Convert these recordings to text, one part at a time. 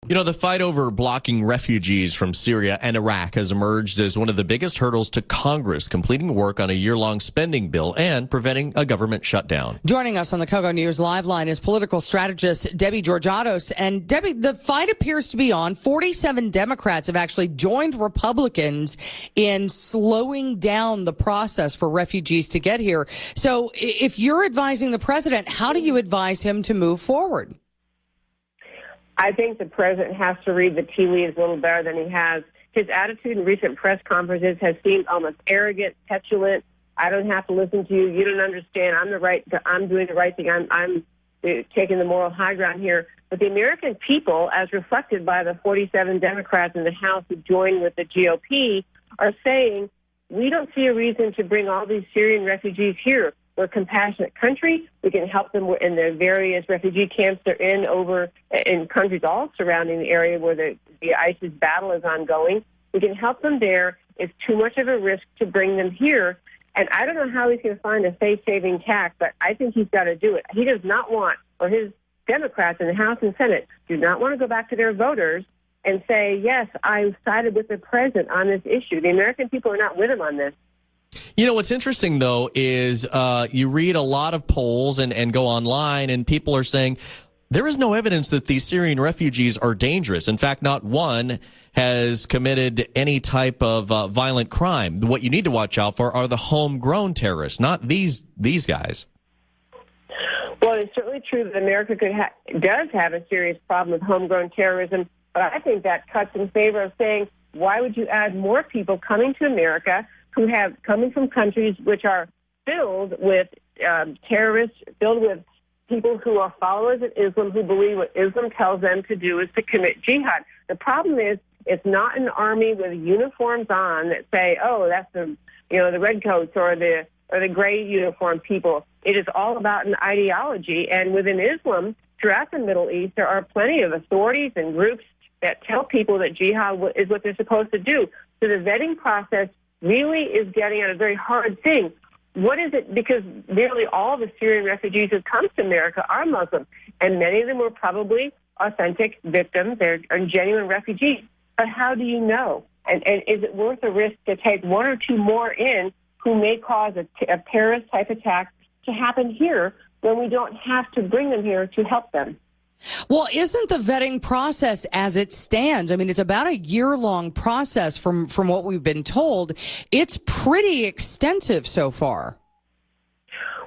You know, the fight over blocking refugees from Syria and Iraq has emerged as one of the biggest hurdles to Congress completing work on a year-long spending bill and preventing a government shutdown. Joining us on the Kogo News Live line is political strategist Debbie Georgatos. And Debbie, the fight appears to be on. 47 Democrats have actually joined Republicans in slowing down the process for refugees to get here. So if you're advising the president, how do you advise him to move forward? I think the president has to read the tea leaves a little better than he has. His attitude in recent press conferences has seemed almost arrogant, petulant. I don't have to listen to you. You don't understand. I'm doing the right thing. I'm taking the moral high ground here. But the American people, as reflected by the 47 Democrats in the House who joined with the GOP, are saying, we don't see a reason to bring all these Syrian refugees here. We're a compassionate country. We can help them in the various refugee camps they're in over in countries all surrounding the area where the ISIS battle is ongoing. We can help them there. It's too much of a risk to bring them here. And I don't know how he's going to find a face-saving tax, but I think he's got to do it. He does not want, or his Democrats in the House and Senate do not want to go back to their voters and say, yes, I sided with the president on this issue. The American people are not with him on this. You know, what's interesting, though, is you read a lot of polls and go online, and people are saying there is no evidence that these Syrian refugees are dangerous. In fact, not one has committed any type of violent crime. What you need to watch out for are the homegrown terrorists, not these guys. Well, it's certainly true that America does have a serious problem with homegrown terrorism, but I think that cuts in favor of saying, why would you add more people coming to America who coming from countries which are filled with terrorists, filled with people who are followers of Islam, who believe what Islam tells them to do is to commit jihad. The problem is it's not an army with uniforms on that say, oh, that's the redcoats or the gray uniform people. It is all about an ideology. And within Islam, throughout the Middle East, there are plenty of authorities and groups that tell people that jihad is what they're supposed to do. So the vetting process really is getting at a very hard thing. What is it? Because nearly all the Syrian refugees who come to America are Muslim, and many of them were probably authentic victims. They're genuine refugees. But how do you know? And is it worth the risk to take one or two more in who may cause a terrorist-type attack to happen here when we don't have to bring them here to help them? Well, isn't the vetting process as it stands? I mean, it's about a year-long process from what we've been told. It's pretty extensive so far.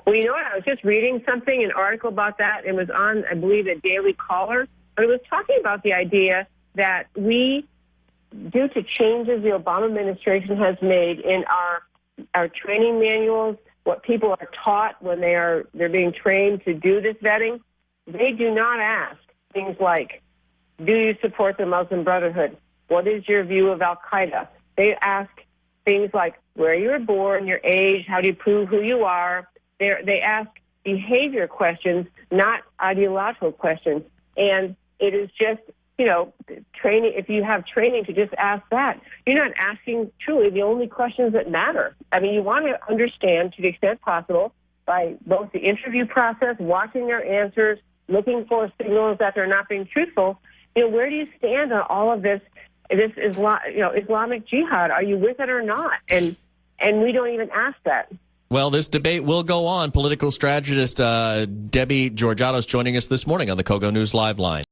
Well, you know what? I was just reading an article about that. It was on, I believe, a Daily Caller. But it was talking about the idea that we, due to changes the Obama administration has made in our training manuals, what people are taught when they're being trained to do this vetting, they do not ask things like, do you support the Muslim Brotherhood? What is your view of Al-Qaeda? They ask things like where you were born, your age, how do you prove who you are? They ask behavior questions, not ideological questions. And it is just, training. If you have training to just ask that, you're not asking truly the only questions that matter. I mean, you want to understand to the extent possible by both the interview process, watching their answers, looking for signals that they're not being truthful. Where do you stand on all of this Islamic jihad? Are you with it or not? And we don't even ask that. Well, this debate will go on. Political strategist Debbie Georgatos joining us this morning on the Kogo News Live line.